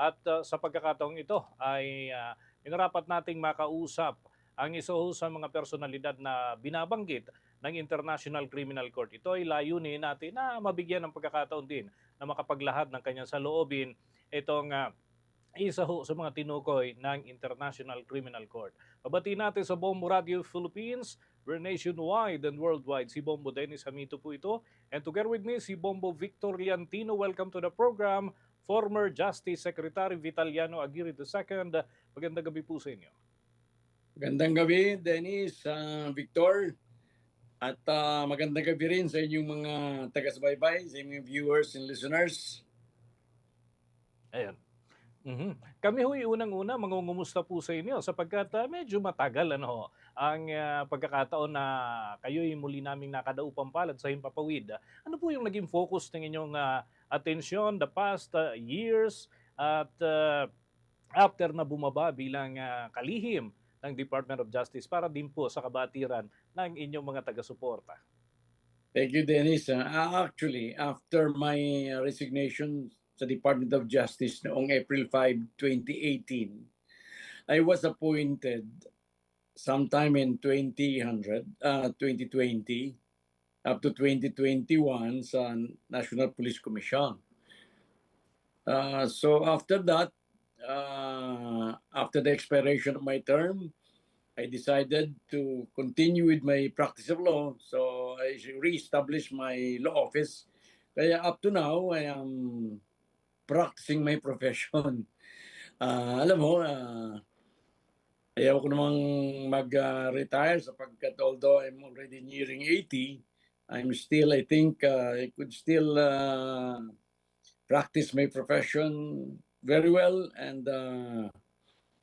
At sa pagkakataong ito ay minarapat nating makausap ang isa ho sa mga personalidad na binabanggit ng International Criminal Court. Ito ay layunin natin na mabigyan ng pagkakataon din na makapaglahad ng kanyang saloobin itong isa ho sa mga tinukoy ng International Criminal Court. Babati natin sa Bombo Radio Philippines, we're nationwide and worldwide. Si Bombo Dennis Hamito po ito. And together with me, si Bombo Victor Liantino. Welcome to the program, former Justice Secretary Vitaliano Aguirre II. Magandang gabi po sa inyo. Magandang gabi, Dennis, Victor, at magandang gabi rin sa inyong mga taga-subaybay, sa inyong viewers and listeners. Ayan. Kami ho'y unang-una mangungumusta po sa inyo sapagkat medyo matagal ang pagkakataon na kayo'y muli naming nakadaupang palad sa Himpapawid. Ano po yung naging focus ng inyong atensyon the past years at after na bumaba bilang kalihim ng Department of Justice para din po sa kabatiran ng inyong mga taga-suporta? Thank you, Dennis. Actually, after my resignation sa Department of Justice noong April 5, 2018, I was appointed sometime in 2020 up to 2021 sa National Police Commission. So after that, after the expiration of my term, I decided to continue with my practice of law. So I re-established my law office. Kaya up to now, I am practicing my profession. Alam mo, ayaw ko namang mag-retire sapagkat although I'm already nearing 80, I'm still, I think, I could still practice my profession very well, and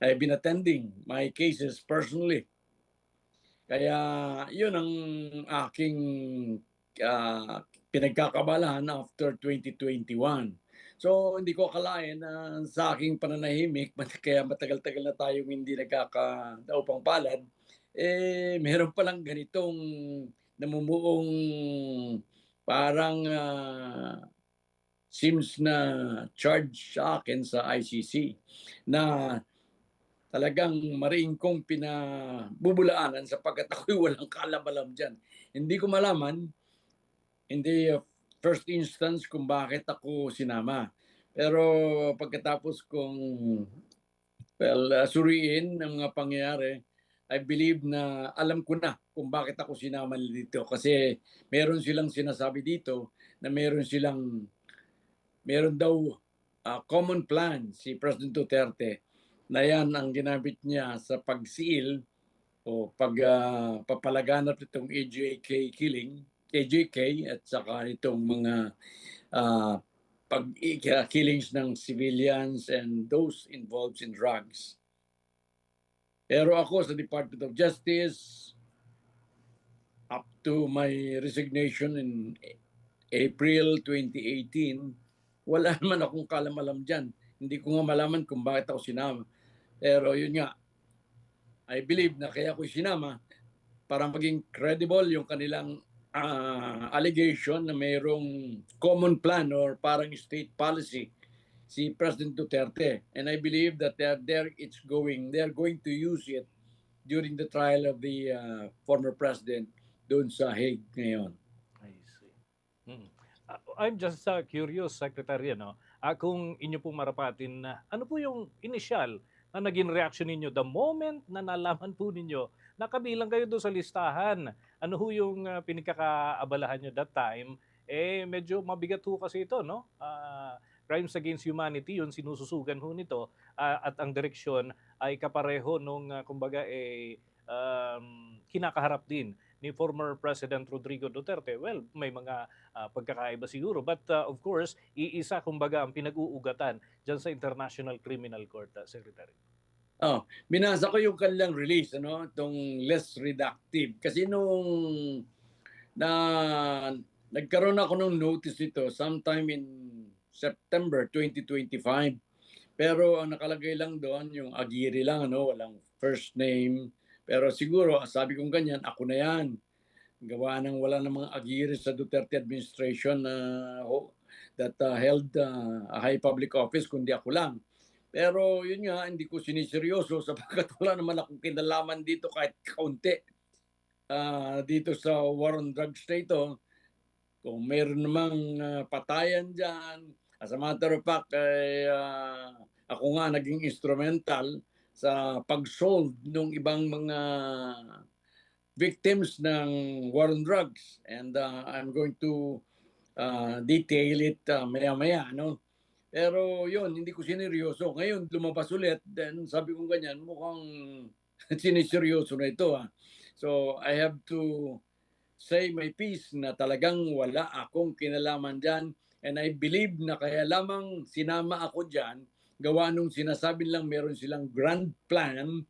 I've been attending my cases personally. Kaya yun ang aking pinagkakabalahan after 2021. So hindi ko akalain na sa aking pananahimik, kaya matagal-tagal na tayong hindi nagkakadaupang palad, meron palang ganitong namumuong parang seems na charge sa akin sa ICC na talagang mariing kong pinabubulaanan sapagkat ako'y walang kaalam-alam dyan. Hindi ko malaman, hindi first instance kung bakit ako sinama. Pero pagkatapos kong suriin ang mga pangyayari, I believe na alam ko na kung bakit ako sinama dito. Kasi meron silang sinasabi dito na meron daw common plan si President Duterte na yan ang ginamit niya sa pagsiil o papalaganap itong AJK killing, AJK at saka itong mga killings ng civilians and those involved in drugs. Pero ako sa Department of Justice, up to my resignation in April 2018, wala naman akong kalam-alam dyan. Hindi ko nga malaman kung bakit ako sinama. Pero yun nga, I believe na kaya ako sinama para maging credible yung kanilang allegation na mayroong common plan or parang state policy si President Duterte. And I believe that they're going to use it during the trial of the former president doon sa Hague ngayon. I see. I'm just curious, Secretary, kung inyo pong marapatin na ano po yung initial na naging reaction ninyo the moment na nalaman po ninyo na kabilang kayo doon sa listahan. Ano ho yung pinagkakaabalahan nyo that time? Medyo mabigat ho kasi ito, no? Crimes against humanity, yun sinususugan ho nito. At ang direksyon ay kapareho nung, kumbaga, kinakaharap din ni former President Rodrigo Duterte. Well, may mga pagkakaiba siguro. But of course, iisa kumbaga ang pinag-uugatan dyan sa International Criminal Court, Secretary. Binasa ko yung kanilang release, itong less reductive. Kasi nung nagkaroon ako ng notice nito sometime in September 2025. Pero ang nakalagay lang doon, yung Aguirre lang, walang first name. Pero siguro, sabi kong ganyan, ako na yan. Gawa ng wala namang Aguirre sa Duterte administration that held a high public office, kundi ako lang. Pero yun nga, hindi ko siniseryoso sapagkat wala naman akong kinalaman dito kahit kaunti. Dito sa war on drugs na ito, kung meron namang patayan dyan, as a matter of fact, ako nga naging instrumental sa pag-solve ng ibang mga victims ng war on drugs. And I'm going to detail it maya-maya, no? Pero yun, hindi ko sineryoso. Ngayon, lumabas ulit, then sabi ko ganyan, mukhang siniseryoso na ito. So, I have to say my piece na talagang wala akong kinalaman dyan. And I believe na kaya lamang sinama ako dyan, gawa nung sinasabi lang meron silang grand plan,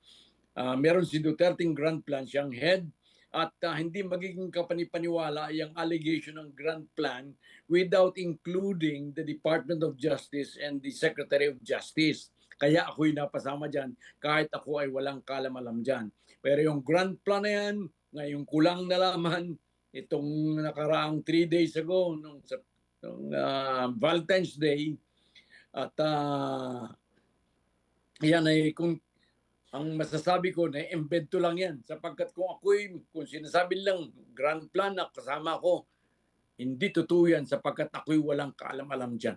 meron si Duterte'ng grand plan, siyang head, at hindi magiging kapanipaniwala yung allegation ng grand plan without including the Department of Justice and the Secretary of Justice. Kaya ako'y napasama dyan kahit ako ay walang kalam-alam dyan. Pero yung grand plan na yan, ngayon kulang nalaman itong nakaraang 3 days ago nung Valentine's Day at yan ay kung ang masasabi ko na embed to lang yan sapagkat kung sinasabi lang grand plan na kasama ko, hindi totoo yan sapagkat ako'y walang kaalam-alam dyan.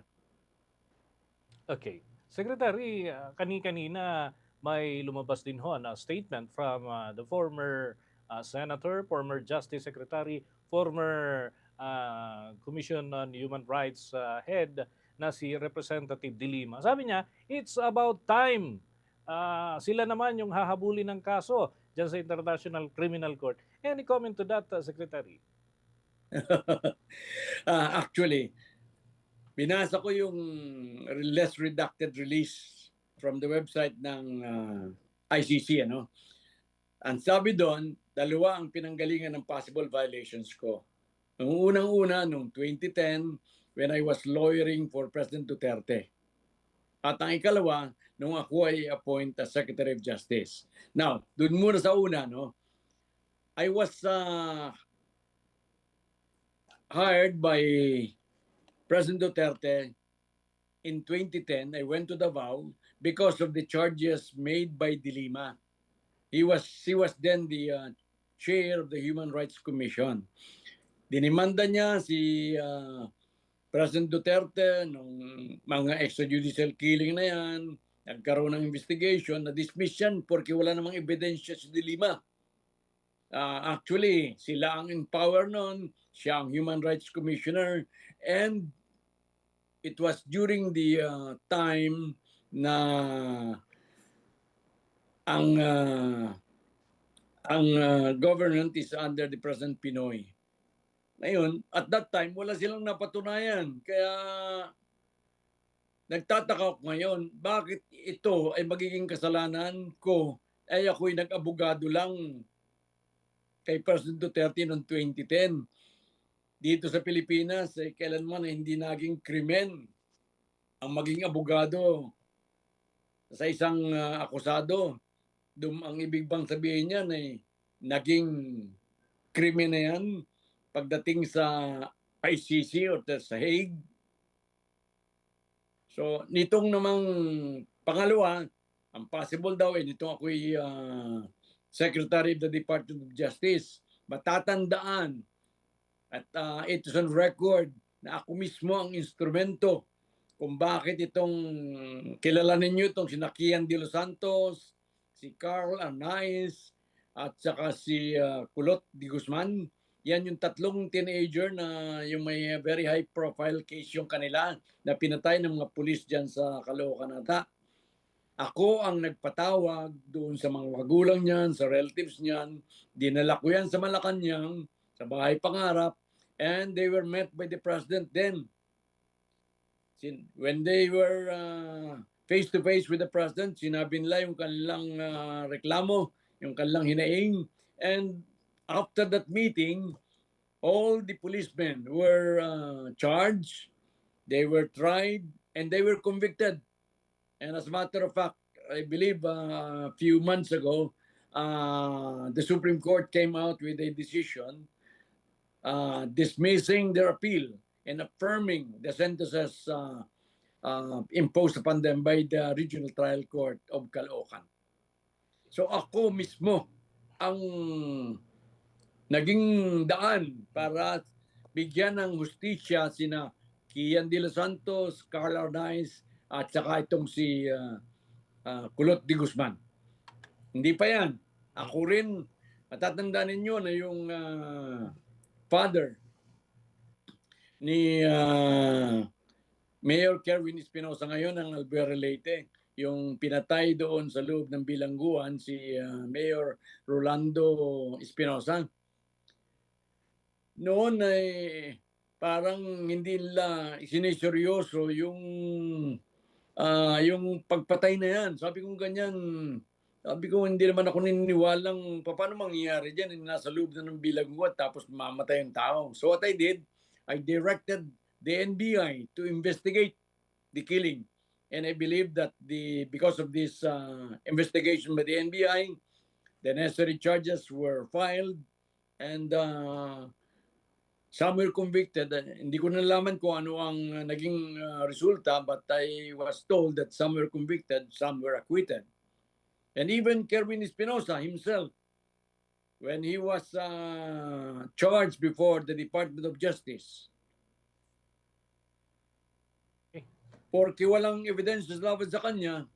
Okay. Secretary, kanina may lumabas din ho na statement from the former senator, former Justice Secretary, former Commission on Human Rights head na si Representative De Lima. Sabi niya, it's about time. Sila naman yung hahabulin ng kaso dyan sa International Criminal Court. Any comment to that, Secretary? Actually, binasa ko yung less redacted release from the website ng ICC. Ang sabi doon, dalawa ang pinanggalingan ng possible violations ko. Nung unang-una, nung 2010, when I was lawyering for President Duterte. At ang ikalawa, nung ako ay appoint as Secretary of Justice. Now, doon muna sa una, I was hired by President Duterte in 2010. I went to Davao because of the charges made by De Lima. He was then the chair of the Human Rights Commission. Dinimanda niya si President Duterte nung mga extrajudicial killing na yan, nagkaroon ng investigation, na-dismiss yan porque wala namang ebidensya si De Lima. Actually, sila ang in power noon, siya ang Human Rights Commissioner, and it was during the time na ang government is under the President Pinoy. Ngayon, at that time, wala silang napatunayan. Kaya nagtataka ako ngayon, bakit ito ay magiging kasalanan ko? Ay ako'y nag-abogado lang kay President Duterte noong 2010. Dito sa Pilipinas, kailanman hindi naging krimen ang maging abogado sa isang akusado. Ang ibig bang sabihin niyan ay naging krimen na yan pagdating sa ICC o sa Hague. So, nitong namang pangalawa, ang possible daw nitong ako'y Secretary of the Department of Justice, matatandaan at ito's on record na ako mismo ang instrumento kung bakit itong kilala ninyo itong si Nakian de los Santos, si Carl Arnaiz, at saka si Kulot de Guzman. Yan yung tatlong teenager na yung may very high profile case yung kanila na pinatay ng mga pulis dyan sa Caloocan ata. Ako ang nagpatawag doon sa mga magulang niyan, sa relatives niyan. Dinala ko yan sa Malacanang, sa Bahay Pangarap, and they were met by the president then. When they were face-to-face with the president, sinabi nila yung kanilang reklamo, yung kanilang hinaing, and after that meeting, all the policemen were charged, they were tried, and they were convicted. And as a matter of fact, I believe a few months ago, the Supreme Court came out with a decision dismissing their appeal and affirming the sentences imposed upon them by the Regional Trial Court of Caloocan. So ako mismo ang naging daan para bigyan ng hustisya sina Kian de los Santos, Carl Arnaiz, at saka itong si Kulot de Guzman. Hindi pa yan. Ako rin, matatandaan ninyo na yung father ni Mayor Kerwin Espinosa ngayon ng Albuera Leyte, yung pinatay doon sa loob ng bilangguan si Mayor Rolando Espinosa. Noon ay parang hindi nila siniseryoso yung pagpatay na yan. Sabi ko ganyan, sabi ko hindi naman ako naniniwalang paano mangyayari dyan, nasa loob na ng bilangguan tapos mamatay ang tao. So what I did, I directed the NBI to investigate the killing. And I believe that because of this investigation by the NBI, the necessary charges were filed and some were convicted. Hindi ko nalaman kung ano ang naging resulta, but I was told that some were convicted, some were acquitted. And even Kerwin Espinosa himself, when he was charged before the Department of Justice, porque walang evidence laban sa kanya,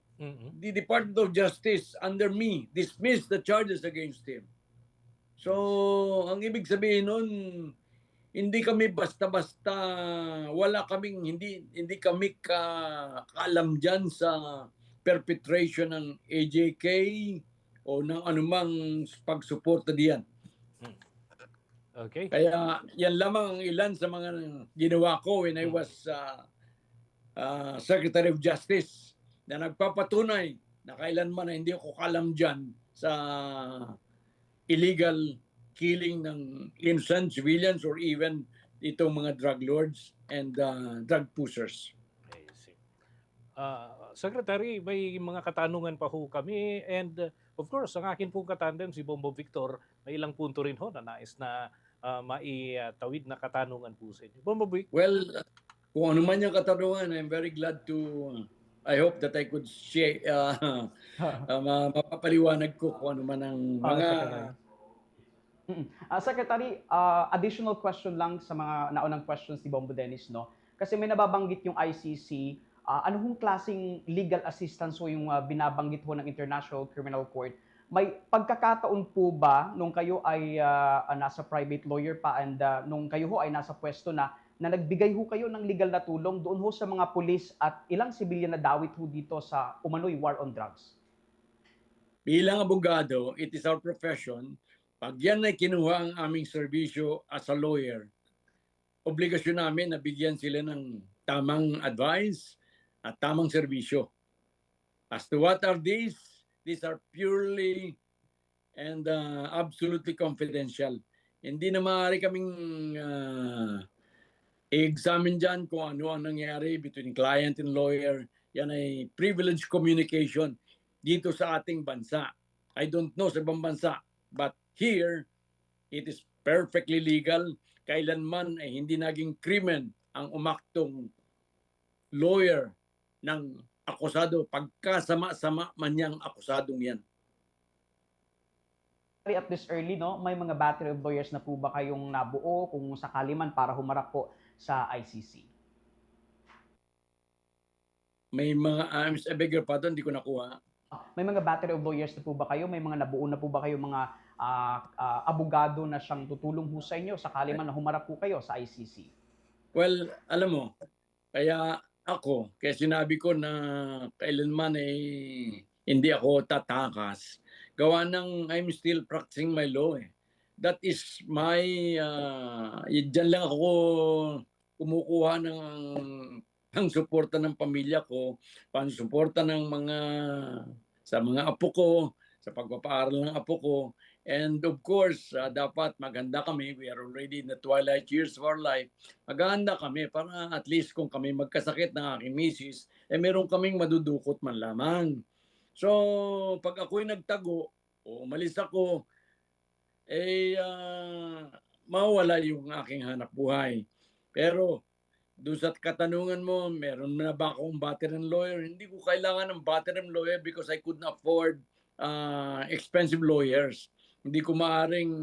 the Department of Justice under me dismissed the charges against him. So, ang ibig sabihin nun, hindi kami basta-basta, hindi kami kaalam dyan sa perpetration ng AJK o ng anumang pagsuporta diyan. Okay. Kaya yan lamang ang ilan sa mga ginawa ko when I was Secretary of Justice na nagpapatunay na kailanman na hindi ako kalam dyan sa illegal killing ng innocent civilians or even itong mga drug lords and drug pushers. I see. Secretary, may mga katanungan pa ho kami and of course, ang akin pong katandem si Bombo Victor, may ilang punto rin ho na nais na maitawid na katanungan po sa inyo. Bombo Vic? Well, kung ano man yung katanungan, I'm very glad to, I hope that I could share, mapapaliwanag ko kung ano man ang mga... Secretary, additional question lang sa mga naunang questions ni Bombo Dennis, no? Kasi may nababanggit yung ICC, ano hong klaseng legal assistance o yung binabanggit ho ng International Criminal Court? May pagkakataon po ba nung kayo ay nasa private lawyer pa and nung kayo ho ay nasa pwesto na nagbigay ho kayo ng legal na tulong doon ho sa mga pulis at ilang sibilyan na dawit ho dito sa umano'y war on drugs? Bilang abogado, it is our profession. Pag yan ay kinuha ang aming serbisyo as a lawyer, obligasyon namin na bigyan sila ng tamang advice at tamang serbisyo. As to what are these are purely and absolutely confidential. Hindi na maaari kaming i-examine dyan kung ano ang nangyari between client and lawyer. Yan ay privileged communication dito sa ating bansa. I don't know sa ibang bansa, but here, it is perfectly legal. Kailanman ay hindi naging krimen ang umaktong lawyer ng akusado pagkasama-sama man niyang akusadong yan. At this early, no, may mga battery of lawyers na po ba kayong nabuo kung sakali man para humarap po sa ICC? May mga, I beg your pardon, hindi ko nakuha. May mga battery of lawyers na po ba kayo? May mga nabuo na po ba kayo mga abogado na siyang tutulong ho sa inyo sakali man na humarap po kayo sa ICC? Well, alam mo, kaya sinabi ko na kailanman hindi ako tatakas. Gawa ng I'm still practicing my law eh. That is my, dyan lang ako kumukuha ng suporta ng pamilya ko, pansuporta ng sa mga apo ko, sa pagpapaaral ng apo ko. And of course, dapat maganda kami. We are already in the twilight years of our life. Maghahanda kami para at least kung kami magkasakit ng aking misis, meron kaming madudukot man lamang. So, pag ako'y nagtago o umalis ako, mawala yung aking hanap buhay. Pero doon sa katanungan mo, meron na ba akong veteran lawyer? Hindi ko kailangan ng veteran lawyer because I couldn't afford expensive lawyers. Hindi ko maaring,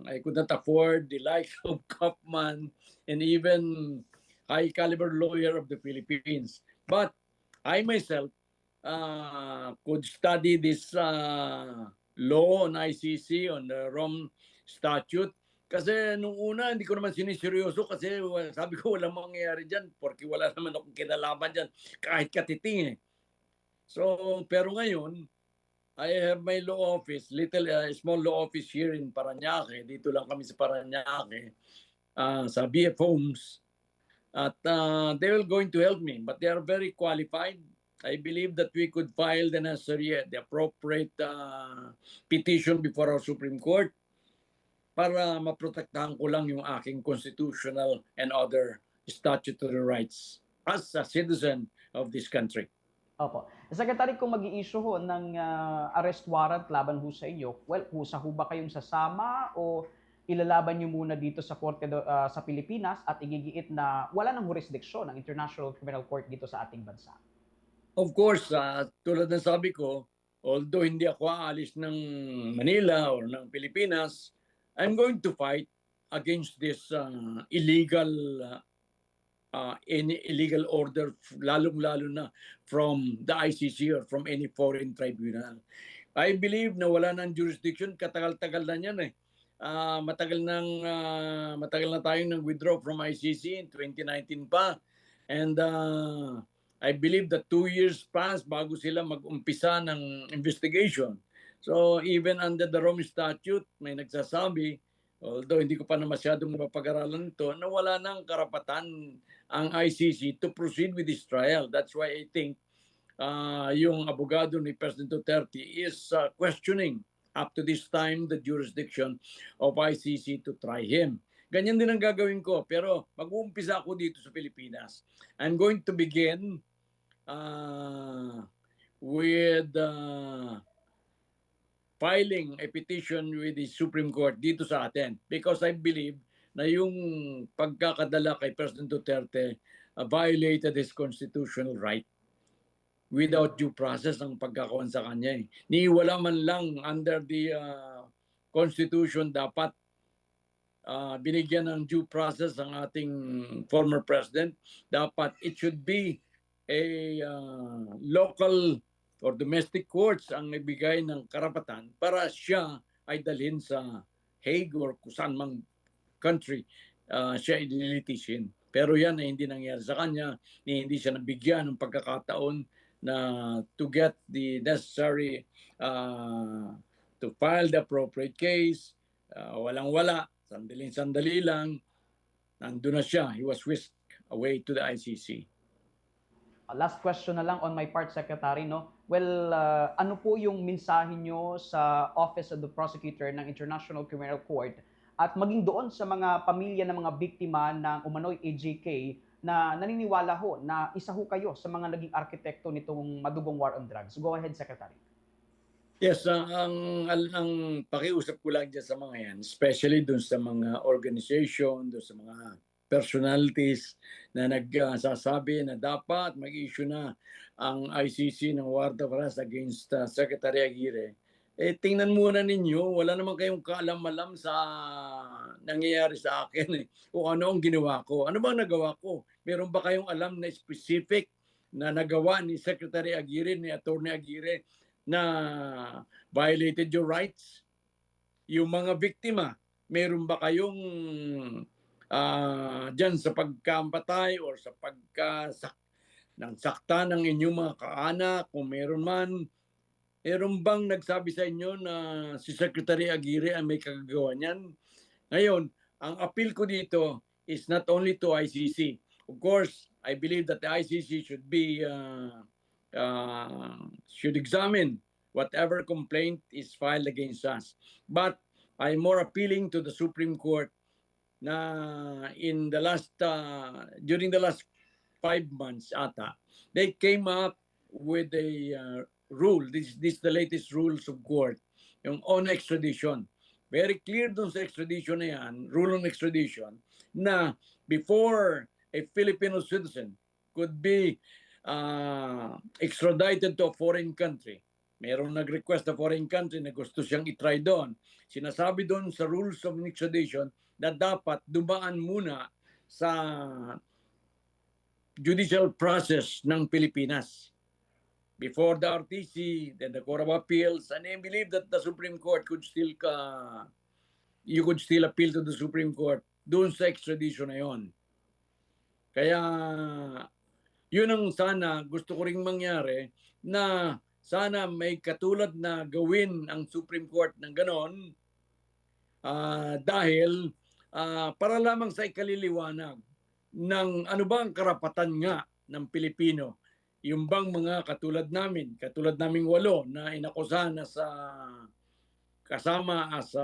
I could not afford the likes of Kaufman and even high caliber lawyer of the Philippines. But I myself could study this law on ICC, on the Rome Statute. Kasi nung una, hindi ko naman siniseryoso kasi sabi ko walang mangyayari dyan porque wala naman akong kinalaman dyan kahit katiting eh. So, pero ngayon, I have my law office, small law office here in Parañaque. Dito lang kami sa Parañaque, sa BF Homes. At they will going to help me, but they are very qualified. I believe that we could file the necessary, the appropriate petition before our Supreme Court para maprotektahan ko lang yung aking constitutional and other statutory rights as a citizen of this country. Opo. Secretary, kung mag-i-issue ho ng arrest warrant laban ho sa inyo, well, kusa ho ba kayong sasama o ilalaban nyo muna dito sa korte sa Pilipinas at igigiit na wala ng jurisdiksyon ng International Criminal Court dito sa ating bansa? Of course, tulad ng sabi ko, although hindi ako aalis ng Manila or ng Pilipinas, I'm going to fight against this any illegal order, lalong-lalo na from the ICC or from any foreign tribunal. I believe na wala ng jurisdiction, katagal-tagal na yan eh. Matagal na tayong nag-withdraw from ICC in 2019 pa. And I believe that 2 years passed bago sila mag-umpisa ng investigation. So even under the Rome Statute, may nagsasabi, although hindi ko pa na masyadong mapag-aralan ito, na wala nang karapatan ang ICC to proceed with this trial. That's why I think yung abogado ni President Duterte is questioning up to this time the jurisdiction of ICC to try him. Ganyan din ang gagawin ko, pero mag-uumpisa ako dito sa Pilipinas. I'm going to begin with filing a petition with the Supreme Court dito sa atin because I believe na yung pagkakadala kay President Duterte violated his constitutional right without due process ang pagkakawan sa kanya. Niwala man lang under the Constitution dapat binigyan ng due process ang ating former president. Dapat it should be a local or domestic courts ang nagbigay ng karapatan para siya ay dalhin sa Hague or kusan mang country siya ililitishin. Pero yan ay hindi nangyari sa kanya, hindi siya nabigyan ng pagkakataon na to get the necessary to file the appropriate case. Walang-wala, sandaling-sandali lang, nandun na siya. He was whisked away to the ICC. Last question na lang on my part, Secretary, no? Well, ano po yung mensahe nyo sa Office of the Prosecutor ng International Criminal Court at maging doon sa mga pamilya ng mga biktima ng umano'y AJK na naniniwala ho na isa ho kayo sa mga naging arkitekto nitong madugong war on drugs? Go ahead, Secretary. Yes, ang pakiusap ko lang dyan sa mga yan, especially doon sa mga organization, doon sa mga personalities na nagsasabi na dapat mag-issue na ang ICC ng warrant of arrest against Secretary Aguirre. Tingnan muna ninyo, wala naman kayong kaalam-alam sa nangyayari sa akin o ano ang ginawa ko. Ano bang nagawa ko? Meron ba kayong alam na specific na nagawa ni Secretary Aguirre, ni Attorney Aguirre na violated your rights? Yung mga biktima, meron ba kayong dyan sa pagkampatay or sa sakta ng inyong mga kaanak, kung meron man, meron bang nagsabi sa inyo na si Secretary Aguirre ay may kagagawa niyan? Ngayon, ang appeal ko dito is not only to ICC. Of course, I believe that the ICC should examine whatever complaint is filed against us. But I'm more appealing to the Supreme Court na during the last 5 months ata, they came up with a rule. This is the latest rules of court, yung on extradition. Very clear dun sa extradition na yan, rule on extradition, na before a Filipino citizen could be extradited to a foreign country. Merong nag-request na foreign country na gusto siyang itry doon. Sinasabi doon sa rules of extradition na dapat dumaan muna sa judicial process ng Pilipinas before the RTC, then the Court of Appeals, and I believe that the Supreme Court could still you could still appeal to the Supreme Court doon sa extradition na yon. Kaya yun ang sana gusto ko ring mangyari, na sana may katulad na gawin ang Supreme Court ng ganon, dahil para lamang sa ikaliliwanag ng ano ba ang karapatan nga ng Pilipino. Yung bang mga katulad naming 8 na inakusahan na sa kasama as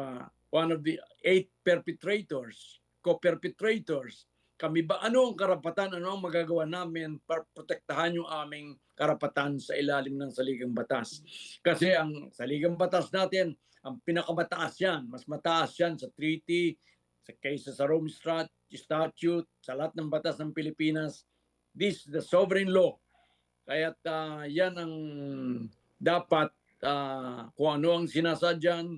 one of the 8 perpetrators, co-perpetrators. Kami ba, ano ang karapatan, ano ang magagawa namin para protektahan yung aming karapatan sa ilalim ng saligang batas? Kasi ang saligang batas natin, ang pinakamataas yan, mas mataas yan sa treaty, kaysa sa Rome Statute, sa lahat ng batas ng Pilipinas. This is the sovereign law. Kaya't yan ang dapat, kung ano ang sinasadyan,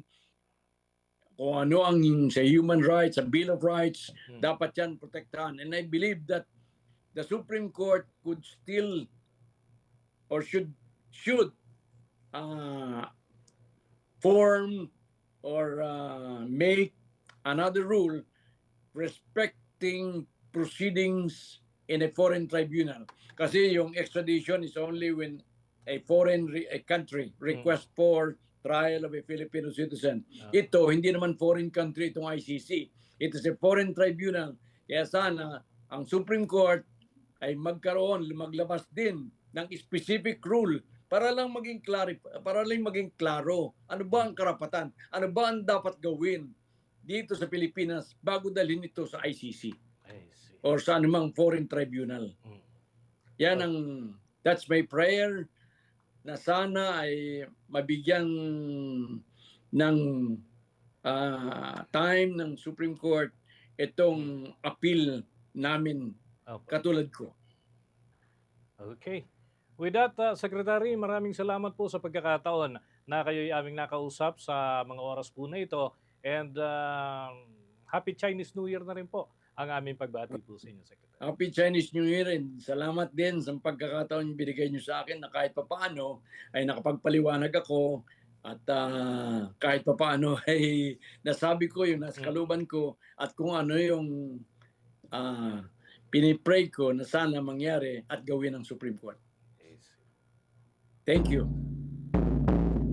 kung ano ang sa human rights, sa Bill of Rights, dapat yan protektahan. And I believe that the Supreme Court could still or should form or make another rule respecting proceedings in a foreign tribunal. Kasi yung extradition is only when a foreign country request for trial of a Filipino citizen. Ito, hindi naman foreign country itong ICC. It is a foreign tribunal. Kaya sana ang Supreme Court ay maglabas din ng specific rule para lang maging klaro. Ano ba ang karapatan? Ano ba ang dapat gawin dito sa Pilipinas bago dalhin ito sa ICC or sa anumang foreign tribunal? Yan that's my prayer, na sana ay mabigyan ng time ng Supreme Court itong appeal namin katulad ko. Okay. With that, Secretary, maraming salamat po sa pagkakataon na kayo'y aming nakausap sa mga oras po na ito. And Happy Chinese New Year na rin po ang aming pagbati po sa inyo, Secretary. Happy Chinese New Year, and salamat din sa pagkakataon binigay niyo sa akin na kahit papaano ay nakapagpaliwanag ako at kahit papaano ay nasabi ko yung nasa kaluban ko at kung ano yung pinipray ko na sana mangyari at gawin ng Supreme Court. Thank you.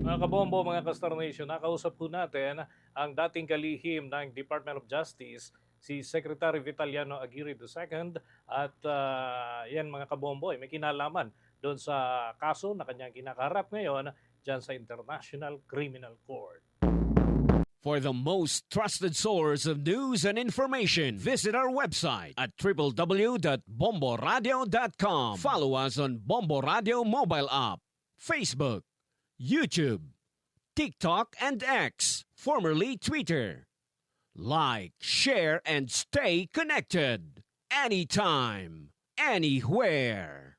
Mga kabombo, mga Castar Nation, nakausap po natin ang dating kalihim ng Department of Justice, si Secretary Vitaliano Aguirre II, at yan mga kabombo, may kinalaman doon sa kaso na kanyang kinakaharap ngayon dyan sa International Criminal Court. For the most trusted source of news and information, visit our website at www.bomboradio.com. Follow us on Bombo Radio mobile app, Facebook, YouTube, TikTok, and X, formerly Twitter. Like, share, and stay connected. Anytime, anywhere.